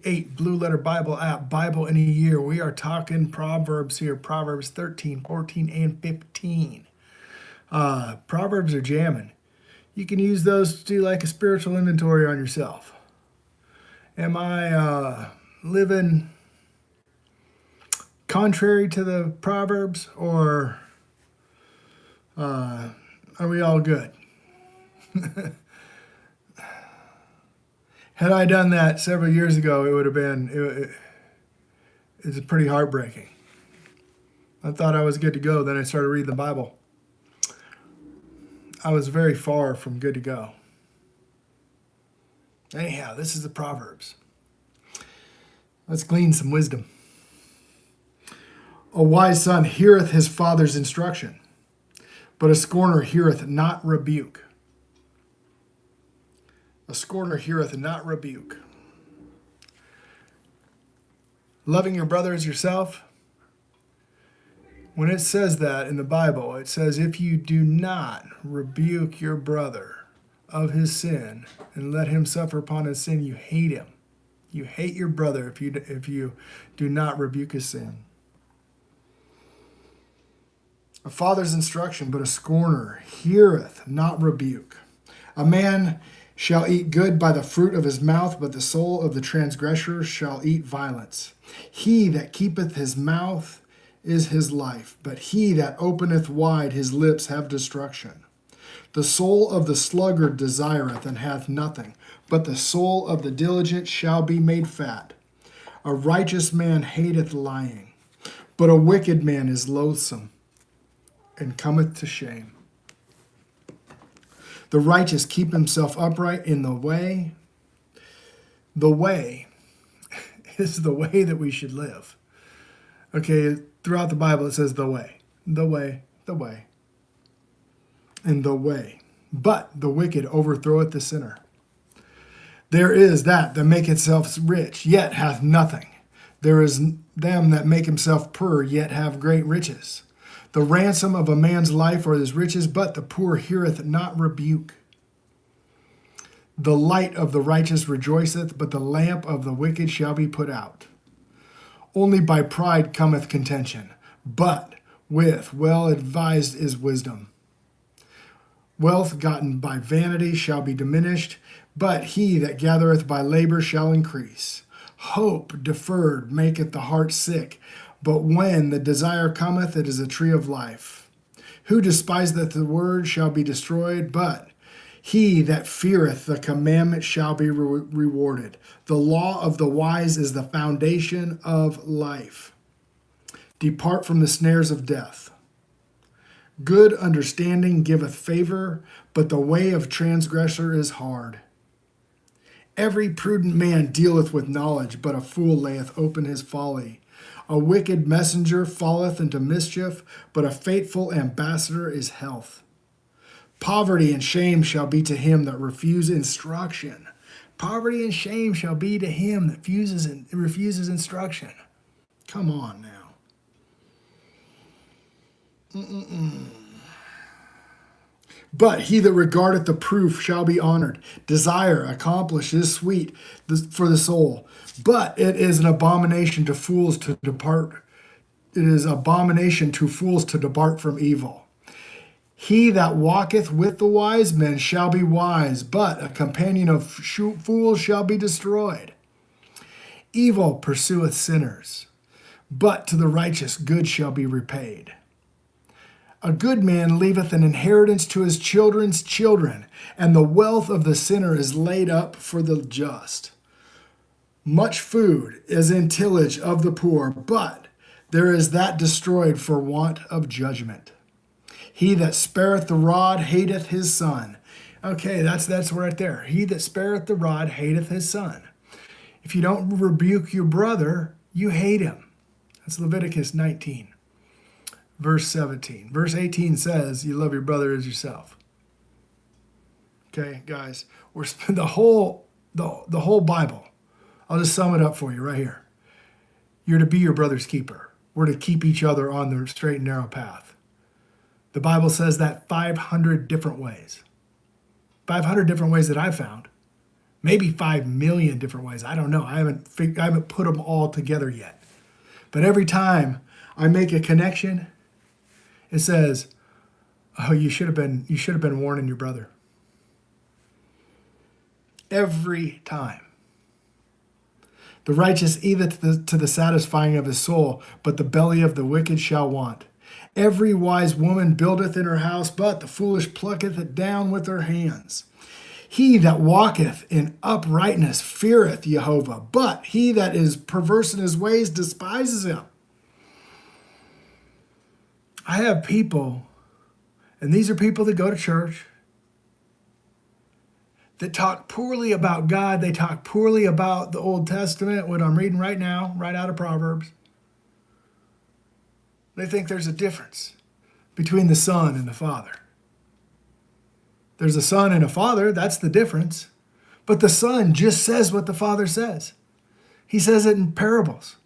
8 Blue Letter Bible app, Bible in a Year. We are talking Proverbs here, Proverbs 13, 14, and 15. Proverbs are jamming. You can use those to do like a spiritual inventory on yourself. Am I living contrary to the Proverbs, or are we all good? Had I done that several years ago, it would have been, it's pretty heartbreaking. I thought I was good to go. Then I started reading the Bible. I was very far from good to go. Anyhow, this is the Proverbs. Let's glean some wisdom. A wise son heareth his father's instruction, but a scorner heareth not rebuke. A scorner heareth not rebuke. Loving your brother as yourself. When it says that in the Bible, it says, if you do not rebuke your brother of his sin and let him suffer upon his sin, you hate him. You hate your brother if you do not rebuke his sin. A father's instruction, but a scorner heareth not rebuke. A man shall eat good by the fruit of his mouth, but the soul of the transgressor shall eat violence. He that keepeth his mouth is his life, but he that openeth wide his lips have destruction. The soul of the sluggard desireth and hath nothing, but the soul of the diligent shall be made fat. A righteous man hateth lying, but a wicked man is loathsome and cometh to shame. The righteous keep himself upright in the way. The way is the way that we should live. Okay, throughout the Bible it says the way, the way, the way, and the way. But the wicked overthroweth the sinner. There is that maketh himself rich, yet hath nothing. There is them that make himself poor, yet have great riches. The ransom of a man's life are his riches, but the poor heareth not rebuke. The light of the righteous rejoiceth, but the lamp of the wicked shall be put out. Only by pride cometh contention, but with well advised is wisdom. Wealth gotten by vanity shall be diminished, but he that gathereth by labor shall increase. Hope deferred maketh the heart sick, but when the desire cometh, it is a tree of life. Who despiseth the word shall be destroyed, but he that feareth the commandment shall be rewarded. The law of the wise is the foundation of life. Depart from the snares of death. Good understanding giveth favor, but the way of transgressor is hard. Every prudent man dealeth with knowledge, but a fool layeth open his folly. A wicked messenger falleth into mischief, but a faithful ambassador is health. Poverty and shame shall be to him that refuse instruction. Poverty and shame shall be to him that refuses instruction. Come on now. But he that regardeth the proof shall be honored. Desire accomplished is sweet for the soul, but it is an abomination to fools to depart. It is abomination to fools to depart from evil. He that walketh with the wise men shall be wise, but a companion of fools shall be destroyed. Evil pursueth sinners, but to the righteous good shall be repaid. A good man leaveth an inheritance to his children's children, and the wealth of the sinner is laid up for the just. Much food is in tillage of the poor, but there is that destroyed for want of judgment. He that spareth the rod hateth his son. Okay, that's right there. He that spareth the rod hateth his son. If you don't rebuke your brother, you hate him. That's Leviticus 19. Verse 17. Verse 18 says, you love your brother as yourself. Okay, guys, we're the whole Bible. I'll just sum it up for you right here. You're to be your brother's keeper. We're to keep each other on the straight and narrow path. The Bible says that 500 different ways. 500 different ways that I found. maybe 5 million different ways. I don't know. I haven't put them all together yet. But every time I make a connection, it says, "Oh, you should have been warning your brother." Every time. The righteous eateth to the satisfying of his soul, but the belly of the wicked shall want. Every wise woman buildeth in her house, but the foolish plucketh it down with her hands. He that walketh in uprightness feareth Jehovah, but he that is perverse in his ways despises him. I have people, and these are people that go to church, that talk poorly about God. They talk poorly about the Old Testament, what I'm reading right now, right out of Proverbs. They think there's a difference between the Son and the Father. There's a Son and a Father, that's the difference. But the Son just says what the Father says. He says it in parables.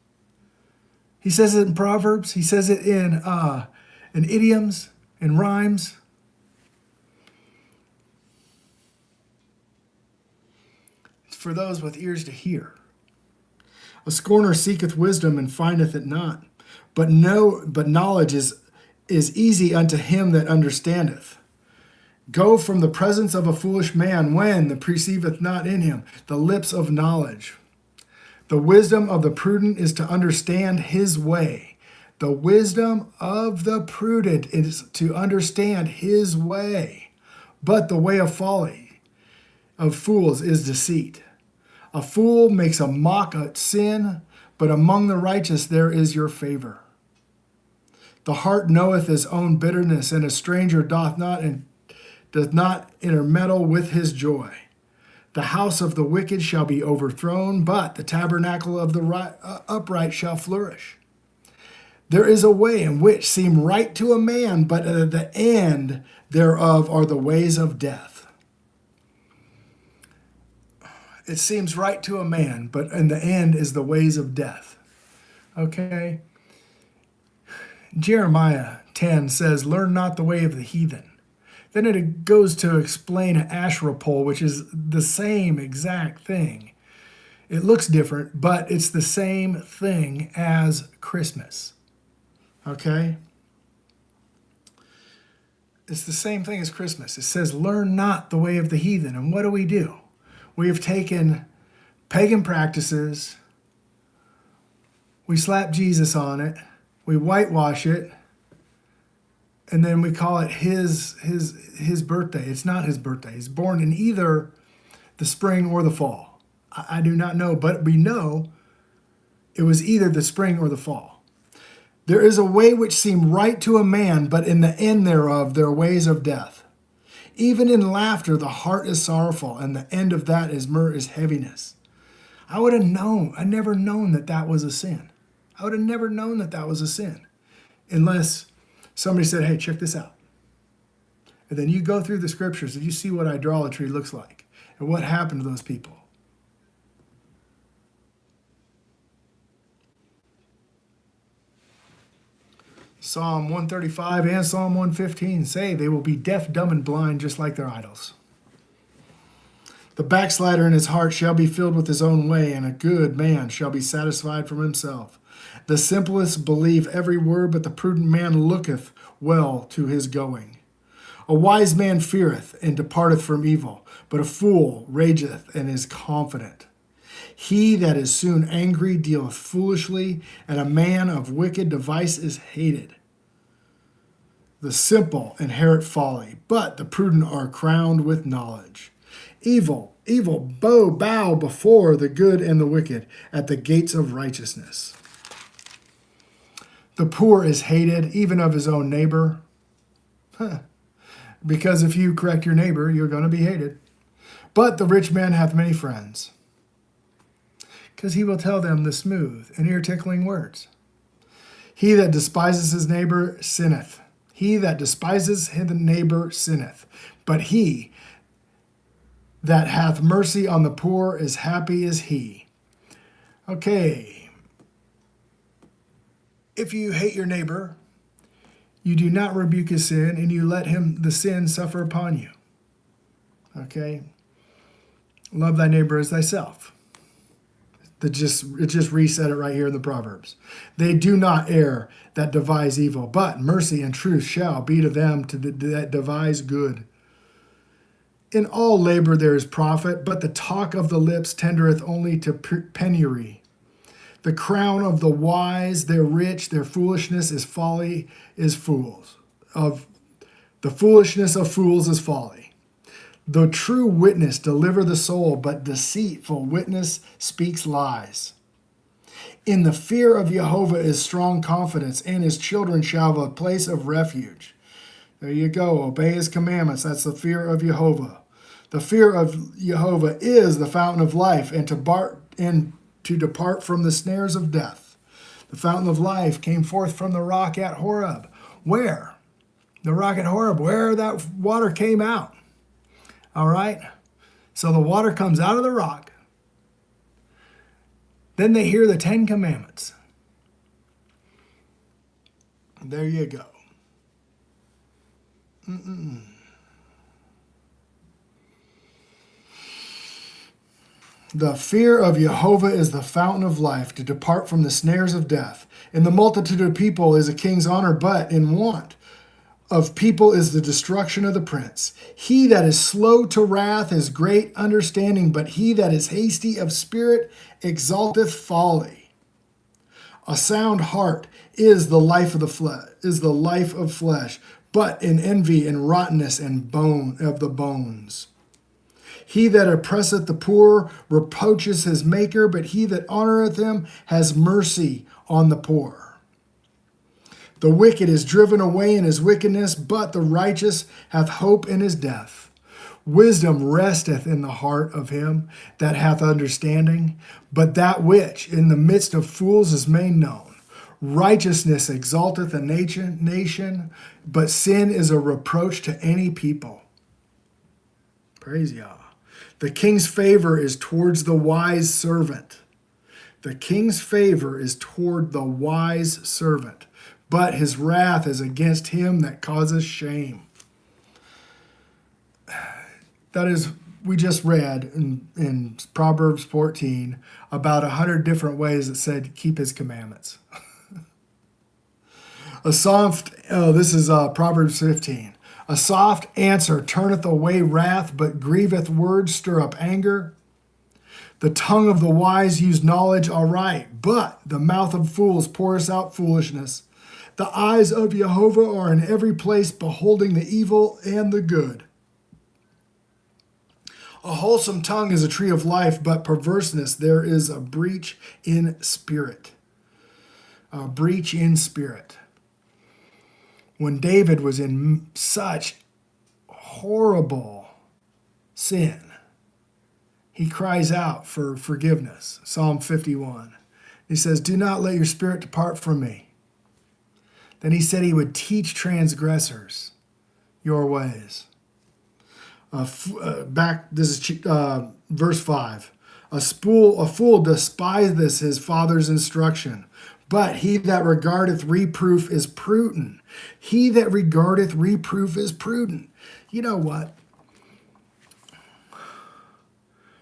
He says it in Proverbs. He says it in idioms, in rhymes. It's for those with ears to hear. A scorner seeketh wisdom and findeth it not. But knowledge is easy unto him that understandeth. Go from the presence of a foolish man when the perceiveth not in him the lips of knowledge. The wisdom of the prudent is to understand his way. The wisdom of the prudent is to understand his way. But the way of folly of fools is deceit. A fool makes a mock at sin, but among the righteous there is your favor. The heart knoweth his own bitterness, and a stranger doth not intermeddle with his joy. The house of the wicked shall be overthrown, but the tabernacle of the upright shall flourish. There is a way in which seem right to a man, but at the end thereof are the ways of death. It seems right to a man, but in the end is the ways of death. Okay? Jeremiah 10 says, "Learn not the way of the heathen." Then it goes to explain an Asherah pole, which is the same exact thing. It looks different, but it's the same thing as Christmas. Okay? It's the same thing as Christmas. It says, "Learn not the way of the heathen." And what do? We have taken pagan practices, we slap Jesus on it, we whitewash it, and then we call it his birthday. It's not his birthday. He's born in either the spring or the fall. I do not know, but we know it was either the spring or the fall. There is a way which seem right to a man, but in the end thereof there are ways of death. Even in laughter the heart is sorrowful, and the end of that is heaviness. I would have known. I never known that was a sin. I would have never known that was a sin unless somebody said, "Hey, check this out." And then you go through the scriptures and you see what idolatry looks like and what happened to those people. Psalm 135 and Psalm 115 say they will be deaf, dumb, and blind just like their idols. The backslider in his heart shall be filled with his own way, and a good man shall be satisfied from himself. The simplest believe every word, but the prudent man looketh well to his going. A wise man feareth and departeth from evil, but a fool rageth and is confident. He that is soon angry dealeth foolishly, and a man of wicked device is hated. The simple inherit folly, but the prudent are crowned with knowledge. Evil bow before the good and the wicked at the gates of righteousness. The poor is hated, even of his own neighbor. Because if you correct your neighbor, you're going to be hated. But the rich man hath many friends, because he will tell them the smooth and ear-tickling words. He that despises his neighbor sinneth. He that despises his neighbor sinneth. But he that hath mercy on the poor is happy as he. Okay. If you hate your neighbor, you do not rebuke his sin, and you let the sin suffer upon you. Okay? Love thy neighbor as thyself. It just reset it right here in the Proverbs. They do not err that devise evil, but mercy and truth shall be to them that devise good. In all labor there is profit, but the talk of the lips tendereth only to penury. The crown of the wise, their rich, their foolishness is folly, is fools. Of the foolishness of fools is folly. The true witness deliver the soul, but deceitful witness speaks lies. In the fear of Jehovah is strong confidence, and his children shall have a place of refuge. There you go. Obey his commandments. That's the fear of Jehovah. The fear of Jehovah is the fountain of life, and to depart from the snares of death. The fountain of life came forth from the rock at Horeb. Where? The rock at Horeb, where that water came out. All right? So the water comes out of the rock. Then they hear the 10 Commandments. There you go. The fear of Jehovah is the fountain of life, to depart from the snares of death. In the multitude of people is a king's honor, but in want of people is the destruction of the prince. He that is slow to wrath is great understanding, but he that is hasty of spirit exalteth folly. A sound heart is the life of flesh, but in envy and rottenness and bone of the bones. He that oppresseth the poor reproaches his maker, but he that honoreth him has mercy on the poor. The wicked is driven away in his wickedness, but the righteous hath hope in his death. Wisdom resteth in the heart of him that hath understanding, but that which in the midst of fools is made known. Righteousness exalteth a nation, but sin is a reproach to any people. Praise Yah. The king's favor is towards the wise servant. The king's favor is toward the wise servant, but his wrath is against him that causes shame. That is, we just read in Proverbs 14 about 100 different ways that said keep his commandments. This is Proverbs 15. A soft answer turneth away wrath, but grieveth words stir up anger. The tongue of the wise use knowledge aright, but the mouth of fools pours out foolishness. The eyes of Jehovah are in every place, beholding the evil and the good. A wholesome tongue is a tree of life, but perverseness there is a breach in spirit. A breach in spirit. When David was in such horrible sin, he cries out for forgiveness. Psalm 51. He says, "Do not let your spirit depart from me." Then he said he would teach transgressors your ways. This is verse 5. A fool despiseth his father's instruction, but he that regardeth reproof is prudent. He that regardeth reproof is prudent. You know what?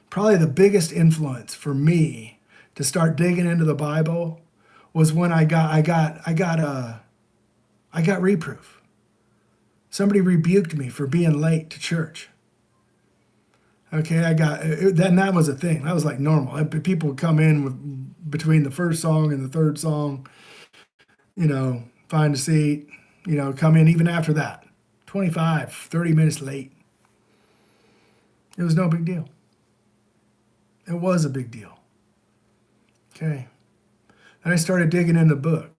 Probably the biggest influence for me to start digging into the Bible was when I got reproof. Somebody rebuked me for being late to church. Okay, that was a thing. That was like normal. People would come in between the first song and the third song, find a seat, come in even after that. 25, 30 minutes late. It was no big deal. It was a big deal. Okay. And I started digging in the book.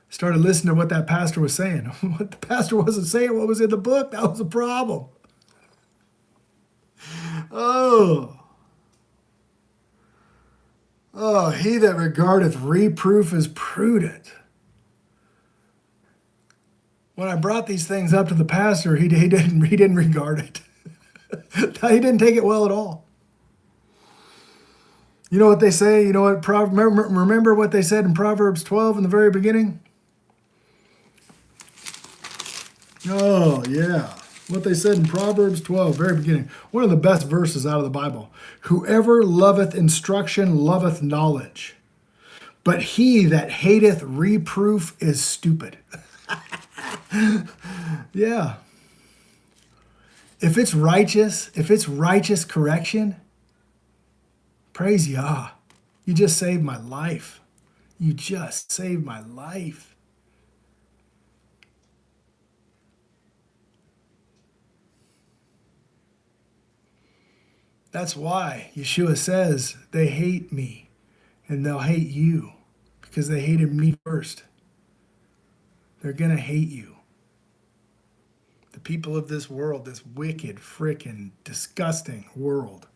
Started listening to what that pastor was saying. What the pastor wasn't saying, what was in the book, that was a problem. Oh, he that regardeth reproof is prudent. When I brought these things up to the pastor, he didn't regard it. He didn't take it well at all. You know what they say? You know what? Remember what they said in Proverbs 12 in the very beginning? Oh, yeah. what they said in Proverbs 12, very beginning. One of the best verses out of the Bible. Whoever loveth instruction loveth knowledge, but he that hateth reproof is stupid. Yeah. If it's righteous correction, praise Yah. You just saved my life. You just saved my life. That's why Yeshua says they hate me and they'll hate you because they hated me first. They're going to hate you. The people of this world, this wicked, frickin' disgusting world.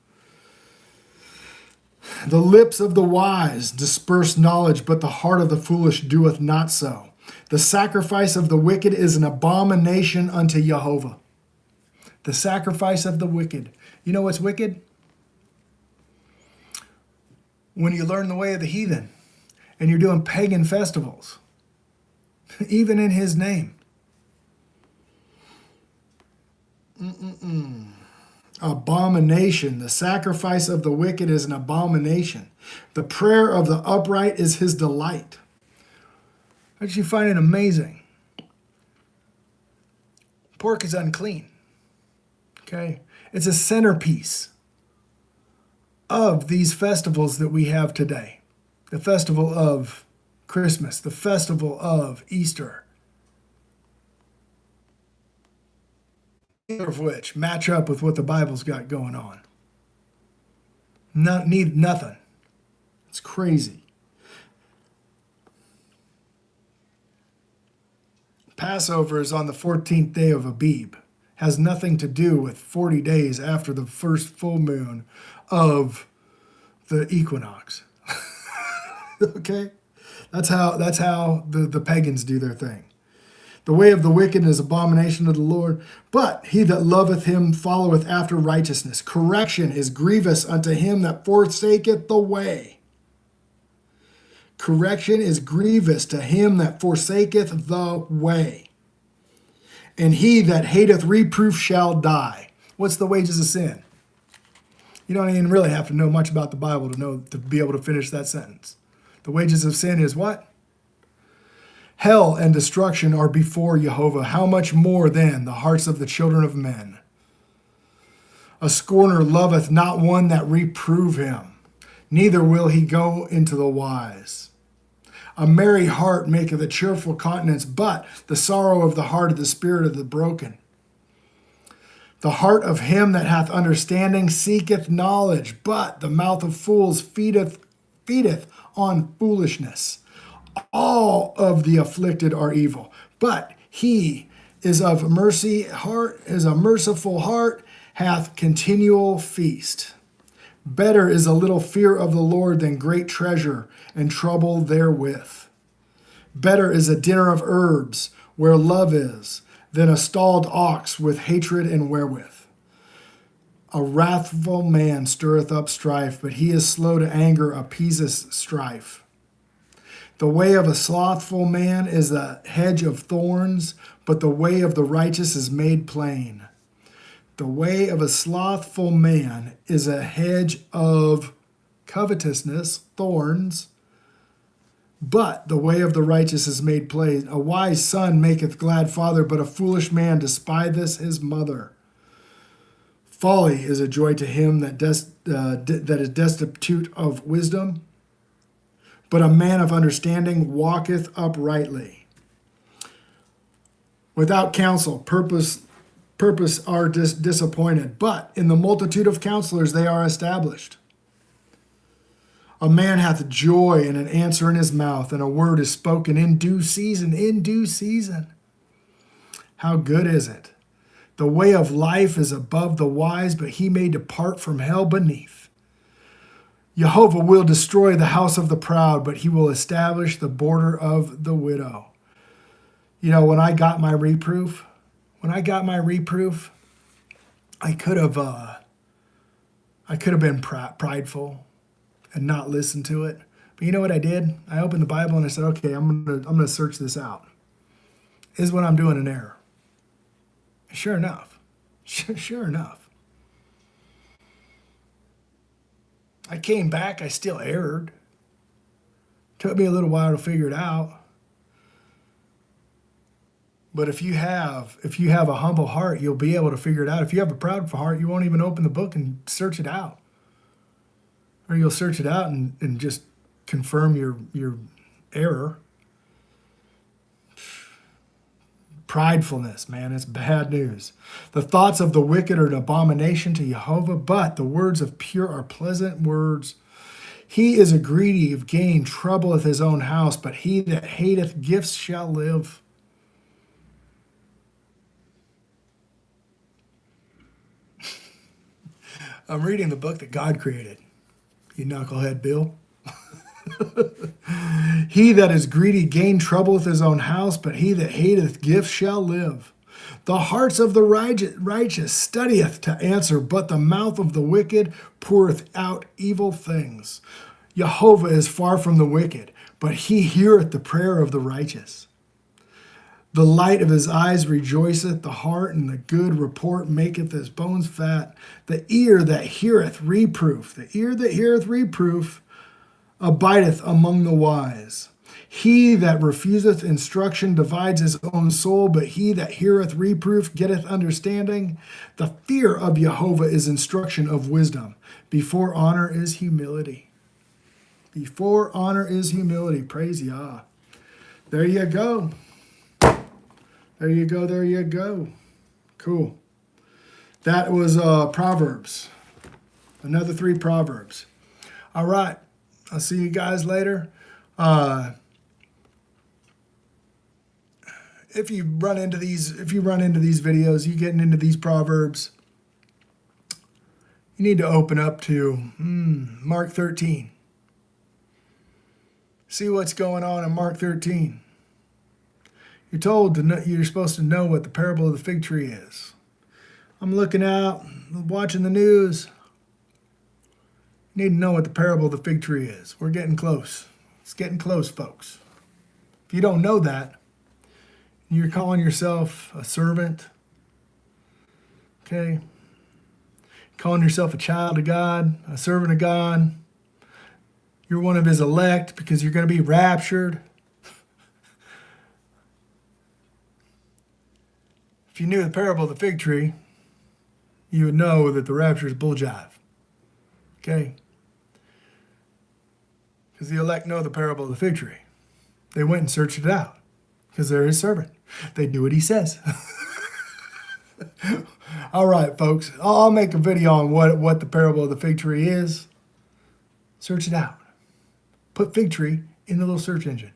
The lips of the wise disperse knowledge, but the heart of the foolish doeth not so. The sacrifice of the wicked is an abomination unto Jehovah. The sacrifice of the wicked. You know what's wicked? When you learn the way of the heathen and you're doing pagan festivals, even in his name. Abomination. The sacrifice of the wicked is an abomination. The prayer of the upright is his delight. Don't you find it amazing? Pork is unclean. Okay? It's a centerpiece of these festivals that we have today. The festival of Christmas, the festival of Easter. Neither of which match up with what the Bible's got going on. Nothing. It's crazy. Passover is on the 14th day of Abib. Has nothing to do with 40 days after the first full moon of the equinox. Okay? That's how the pagans do their thing. The way of the wicked is abomination to the Lord, but he that loveth him followeth after righteousness. Correction is grievous unto him that forsaketh the way. Correction is grievous to him that forsaketh the way. And he that hateth reproof shall die. What's the wages of sin? You don't even really have to know much about the Bible to be able to finish that sentence. The wages of sin is what? Hell and destruction are before Jehovah. How much more then the hearts of the children of men? A scorner loveth not one that reprove him, neither will he go into the wise. A merry heart maketh a cheerful countenance, but the sorrow of the heart of the spirit of the broken. The heart of him that hath understanding seeketh knowledge, but the mouth of fools feedeth on foolishness. All of the afflicted are evil, but he is of mercy heart, is a merciful heart, hath continual feast. Better is a little fear of the Lord than great treasure and trouble therewith. Better is a dinner of herbs where love is than a stalled ox with hatred and wherewith. A wrathful man stirreth up strife, but he is slow to anger appeaseth strife. The way of a slothful man is a hedge of thorns, but the way of the righteous is made plain. The way of a slothful man is a hedge of covetousness, thorns, but the way of the righteous is made plain. A wise son maketh glad father, but a foolish man despiseth his mother. Folly is a joy to him that is destitute of wisdom, but a man of understanding walketh uprightly. Without counsel, purpose are disappointed, but in the multitude of counselors they are established. A man hath joy and an answer in his mouth, and a word is spoken in due season, in due season. How good is it? The way of life is above the wise, but he may depart from hell beneath. Jehovah will destroy the house of the proud, but he will establish the border of the widow. You know, when I got my reproof, I could have been prideful and not listened to it. But you know what I did? I opened the Bible and I said, okay, I'm gonna search this out. Is what I'm doing an error? Sure enough, Sure enough. I came back, I still erred. Took me a little while to figure it out. But if you have a humble heart, you'll be able to figure it out. If you have a proud heart, you won't even open the book and search it out. Or you'll search it out and just confirm your error. Pridefulness, man, it's bad news. The thoughts of the wicked are an abomination to Jehovah, but the words of pure are pleasant words. He is a greedy of gain, troubleth his own house, but he that hateth gifts shall live. I'm reading the book that God created, you knucklehead Bill. He that is greedy gain trouble with his own house, but he that hateth gifts shall live. The hearts of the righteous studieth to answer, but the mouth of the wicked poureth out evil things. Jehovah is far from the wicked, but he heareth the prayer of the righteous. The light of his eyes rejoiceth the heart, and the good report maketh his bones fat. The ear that heareth reproof, abideth among the wise. He that refuseth instruction divides his own soul, but he that heareth reproof getteth understanding. The fear of Jehovah is instruction of wisdom. Before honor is humility. Before honor is humility. Praise Yah. There you go. There you go. There you go. Cool. That was Proverbs. Another 3 Proverbs. All right. I'll see you guys later. If you run into these videos, you getting into these Proverbs, you need to open up to Mark 13. See what's going on in Mark 13. You're told to know, you're supposed to know what the parable of the fig tree is. I'm looking out, watching the news. You need to know what the parable of the fig tree is. We're getting close. It's getting close, folks. If you don't know that, you're calling yourself a servant, okay? Calling yourself a child of God, a servant of God. You're one of his elect because you're going to be raptured. If you knew the parable of the fig tree, you would know that the rapture is bull jive. Okay? Because the elect know the parable of the fig tree. They went and searched it out because they're his servant. They do what he says. All right, folks. I'll make a video on what the parable of the fig tree is. Search it out. Put fig tree in the little search engine.